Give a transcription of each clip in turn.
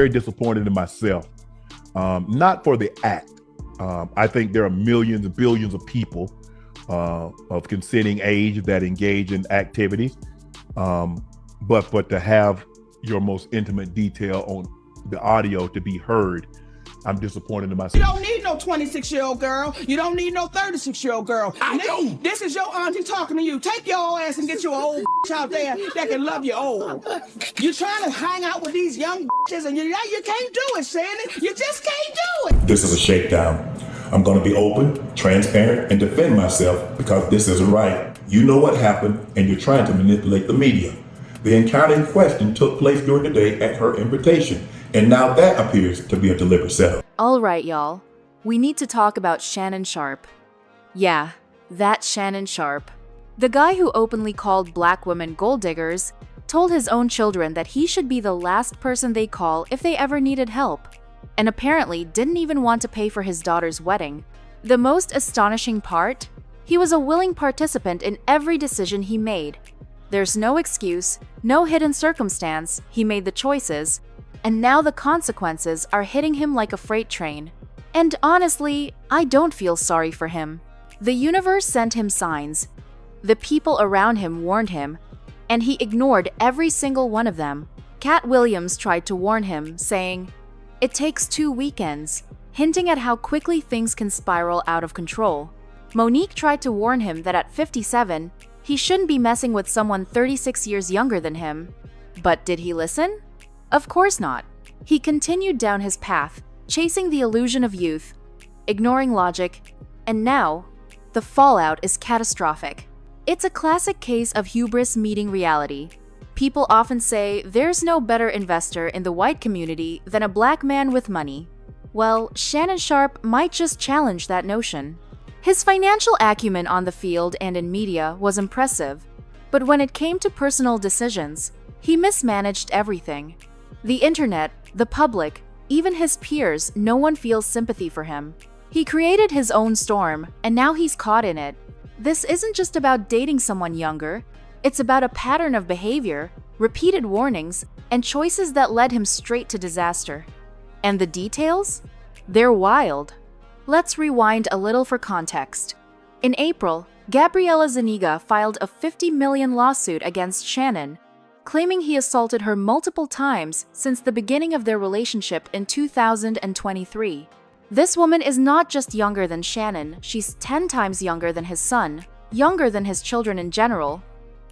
very disappointed in myself. Not for the act. I think there are millions and billions of people of consenting age that engage in activities. But to have your most intimate detail on the audio to be heard, I'm disappointed in myself. You don't need no 26-year-old girl. You don't need no 36-year-old girl. This is your auntie talking to you. Take your ass and get your old out there that can love you old. You're trying to hang out with these young and you can't do it, Shannon. You just can't do it. This is a shakedown. I'm going to be open, transparent, and defend myself because this isn't right. You know what happened, and you're trying to manipulate the media. The encounter in question took place during the day at her invitation, and now that appears to be a deliberate setup. All right, y'all. We need to talk about Shannon Sharpe. Yeah, that Shannon Sharpe. The guy who openly called black women gold diggers told his own children that he should be the last person they call if they ever needed help, and apparently didn't even want to pay for his daughter's wedding. The most astonishing part? He was a willing participant in every decision he made. There's no excuse, no hidden circumstance, he made the choices, and now the consequences are hitting him like a freight train. And honestly, I don't feel sorry for him. The universe sent him signs. The people around him warned him, and he ignored every single one of them. Cat Williams tried to warn him, saying, "It takes 2 weekends," hinting at how quickly things can spiral out of control. Monique tried to warn him that at 57, he shouldn't be messing with someone 36 years younger than him. But did he listen? Of course not. He continued down his path, chasing the illusion of youth, ignoring logic, and now, the fallout is catastrophic. It's a classic case of hubris meeting reality. People often say there's no better investor in the white community than a black man with money. Well, Shannon Sharpe might just challenge that notion. His financial acumen on the field and in media was impressive, but when it came to personal decisions, he mismanaged everything. The internet, the public, even his peers, no one feels sympathy for him. He created his own storm, and now he's caught in it. This isn't just about dating someone younger, it's about a pattern of behavior, repeated warnings, and choices that led him straight to disaster. And the details? They're wild. Let's rewind a little for context. In April, Gabriella Zuniga filed a $50 million lawsuit against Shannon, claiming he assaulted her multiple times since the beginning of their relationship in 2023. This woman is not just younger than Shannon, she's 10 times younger than his son, younger than his children in general,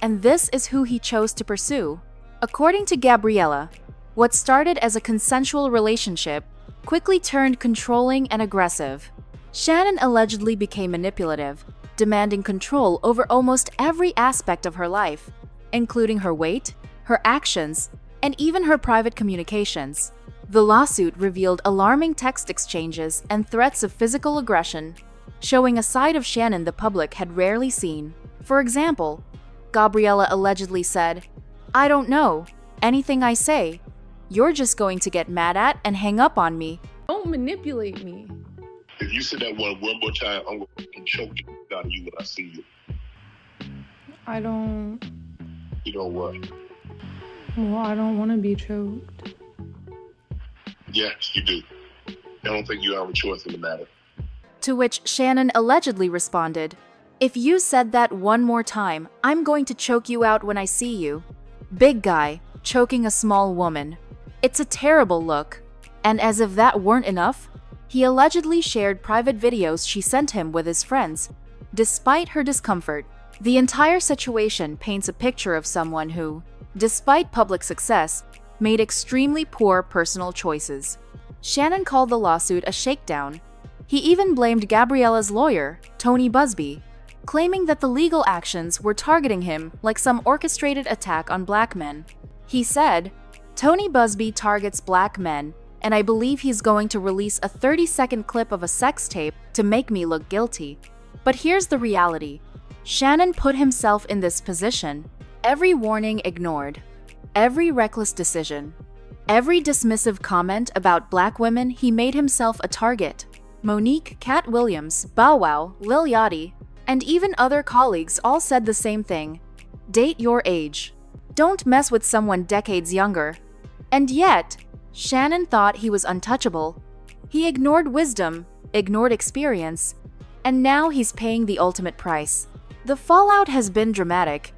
and this is who he chose to pursue. According to Gabriella, what started as a consensual relationship quickly turned controlling and aggressive. Shannon allegedly became manipulative, demanding control over almost every aspect of her life, including her weight, her actions, and even her private communications. The lawsuit revealed alarming text exchanges and threats of physical aggression, showing a side of Shannon the public had rarely seen. For example, Gabriella allegedly said, "I don't know. Anything I say, you're just going to get mad at and hang up on me. Don't manipulate me." If you say that one more time, I'm going to choke it out of you when I see you. I don't... You know what? Well, I don't want to be choked. Yes, you do. I don't think you have a choice in the matter. To which Shannon allegedly responded, "If you said that one more time, I'm going to choke you out when I see you." Big guy choking a small woman. It's a terrible look. And as if that weren't enough, he allegedly shared private videos she sent him with his friends, despite her discomfort. The entire situation paints a picture of someone who, despite public success, made extremely poor personal choices. Shannon called the lawsuit a shakedown. He even blamed Gabriella's lawyer, Tony Busby, claiming that the legal actions were targeting him like some orchestrated attack on black men. He said, "Tony Busby targets black men, and I believe he's going to release a 30-second clip of a sex tape to make me look guilty." But here's the reality. Shannon put himself in this position. Every warning ignored. Every reckless decision. Every dismissive comment about black women, he made himself a target. Monique, Cat Williams, Bow Wow, Lil Yachty, and even other colleagues all said the same thing. Date your age. Don't mess with someone decades younger. And yet, Shannon thought he was untouchable. He ignored wisdom, ignored experience, and now he's paying the ultimate price. The fallout has been dramatic.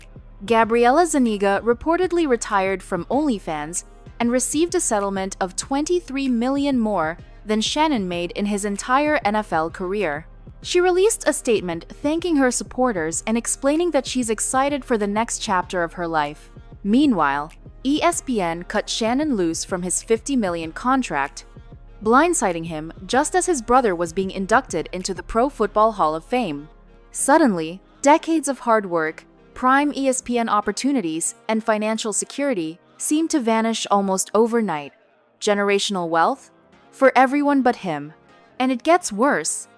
Gabriella Zuniga reportedly retired from OnlyFans and received a settlement of $23 million more than Shannon made in his entire NFL career. She released a statement thanking her supporters and explaining that she's excited for the next chapter of her life. Meanwhile, ESPN cut Shannon loose from his $50 million contract, blindsiding him just as his brother was being inducted into the Pro Football Hall of Fame. Suddenly, decades of hard work, prime ESPN opportunities, and financial security seemed to vanish almost overnight. Generational wealth? For everyone but him. And it gets worse.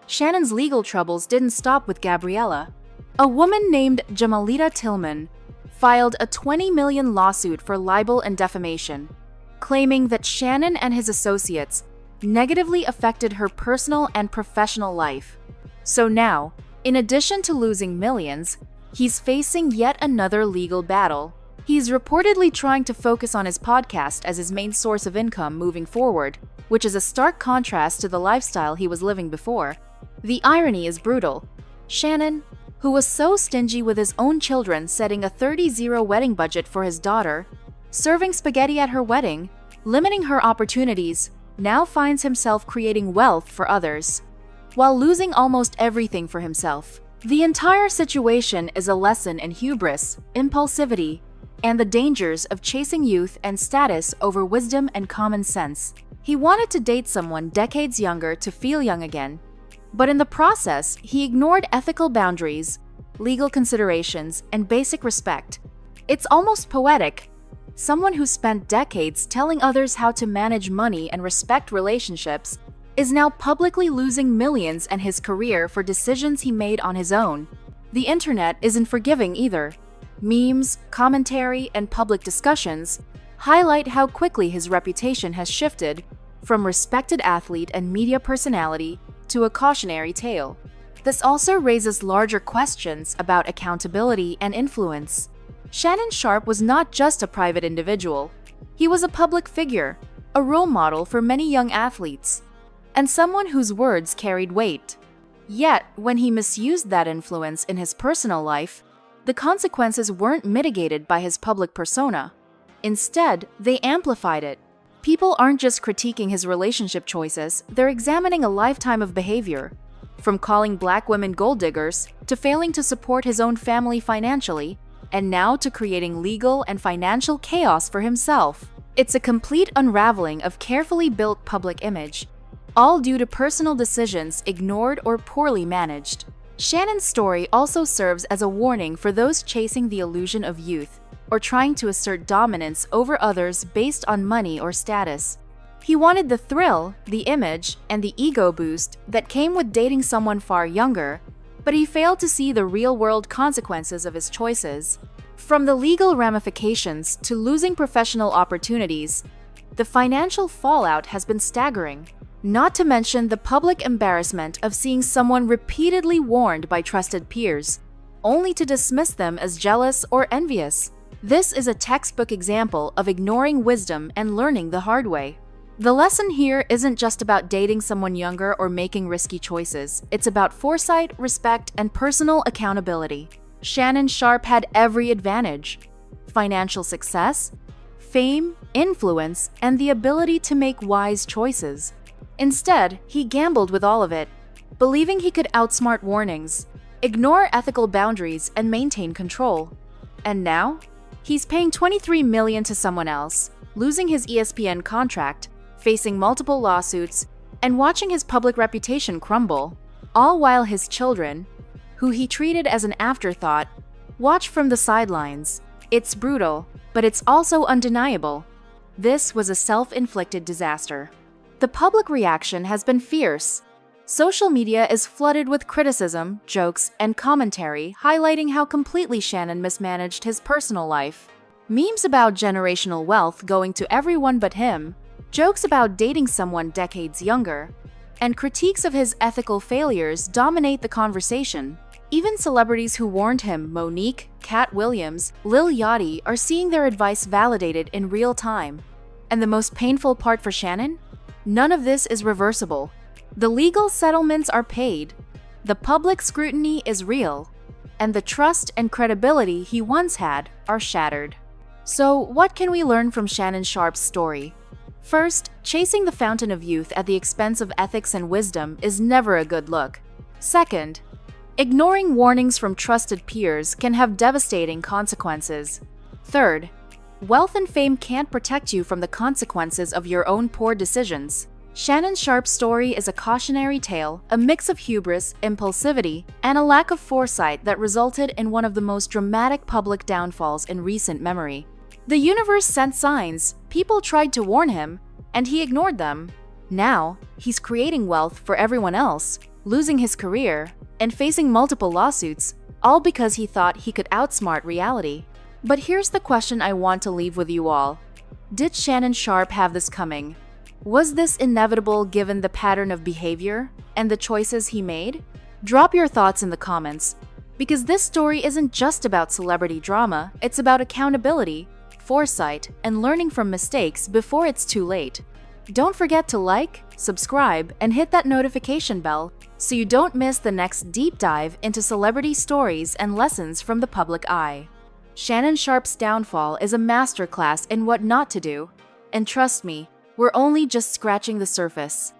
Shannon's legal troubles didn't stop with Gabriella. A woman named Jamalita Tillman filed a $20 million lawsuit for libel and defamation, claiming that Shannon and his associates negatively affected her personal and professional life. So now, in addition to losing millions, he's facing yet another legal battle. He's reportedly trying to focus on his podcast as his main source of income moving forward, which is a stark contrast to the lifestyle he was living before. The irony is brutal. Shannon, who was so stingy with his own children, setting a 30-0 wedding budget for his daughter, serving spaghetti at her wedding, limiting her opportunities, now finds himself creating wealth for others, while losing almost everything for himself. The entire situation is a lesson in hubris, impulsivity, and the dangers of chasing youth and status over wisdom and common sense. He wanted to date someone decades younger to feel young again, but in the process, he ignored ethical boundaries, legal considerations, and basic respect. It's almost poetic. Someone who spent decades telling others how to manage money and respect relationships is now publicly losing millions and his career for decisions he made on his own. The internet isn't forgiving either. Memes, commentary, and public discussions highlight how quickly his reputation has shifted from respected athlete and media personality to a cautionary tale. This also raises larger questions about accountability and influence. Shannon Sharpe was not just a private individual. He was a public figure, a role model for many young athletes, and someone whose words carried weight. Yet, when he misused that influence in his personal life, the consequences weren't mitigated by his public persona. Instead, they amplified it. People aren't just critiquing his relationship choices, they're examining a lifetime of behavior. From calling black women gold diggers, to failing to support his own family financially, and now to creating legal and financial chaos for himself. It's a complete unraveling of carefully built public image, all due to personal decisions ignored or poorly managed. Shannon's story also serves as a warning for those chasing the illusion of youth or trying to assert dominance over others based on money or status. He wanted the thrill, the image, and the ego boost that came with dating someone far younger, but he failed to see the real-world consequences of his choices. From the legal ramifications to losing professional opportunities, the financial fallout has been staggering. Not to mention the public embarrassment of seeing someone repeatedly warned by trusted peers, only to dismiss them as jealous or envious. This is a textbook example of ignoring wisdom and learning the hard way. The lesson here isn't just about dating someone younger or making risky choices. It's about foresight, respect, and personal accountability. Shannon Sharpe had every advantage: financial success, fame, influence, and the ability to make wise choices. Instead, he gambled with all of it, believing he could outsmart warnings, ignore ethical boundaries, and maintain control. And now, he's paying $23 million to someone else, losing his ESPN contract, facing multiple lawsuits, and watching his public reputation crumble, all while his children, who he treated as an afterthought, watch from the sidelines. It's brutal, but it's also undeniable. This was a self-inflicted disaster. The public reaction has been fierce. Social media is flooded with criticism, jokes, and commentary highlighting how completely Shannon mismanaged his personal life. Memes about generational wealth going to everyone but him, jokes about dating someone decades younger, and critiques of his ethical failures dominate the conversation. Even celebrities who warned him, Nique, Cat Williams, Lil Yachty, are seeing their advice validated in real time. And the most painful part for Shannon? None of this is reversible. The legal settlements are paid, the public scrutiny is real, and the trust and credibility he once had are shattered. So, what can we learn from Shannon Sharpe's story? First, chasing the fountain of youth at the expense of ethics and wisdom is never a good look. Second, ignoring warnings from trusted peers can have devastating consequences. Third, wealth and fame can't protect you from the consequences of your own poor decisions. Shannon Sharpe's story is a cautionary tale, a mix of hubris, impulsivity, and a lack of foresight that resulted in one of the most dramatic public downfalls in recent memory. The universe sent signs, people tried to warn him, and he ignored them. Now, he's creating wealth for everyone else, losing his career, and facing multiple lawsuits, all because he thought he could outsmart reality. But here's the question I want to leave with you all. Did Shannon Sharpe have this coming? Was this inevitable given the pattern of behavior and the choices he made? Drop your thoughts in the comments, because this story isn't just about celebrity drama, it's about accountability, foresight, and learning from mistakes before it's too late. Don't forget to like, subscribe, and hit that notification bell so you don't miss the next deep dive into celebrity stories and lessons from the public eye. Shannon Sharpe's downfall is a masterclass in what not to do. And trust me, we're only just scratching the surface.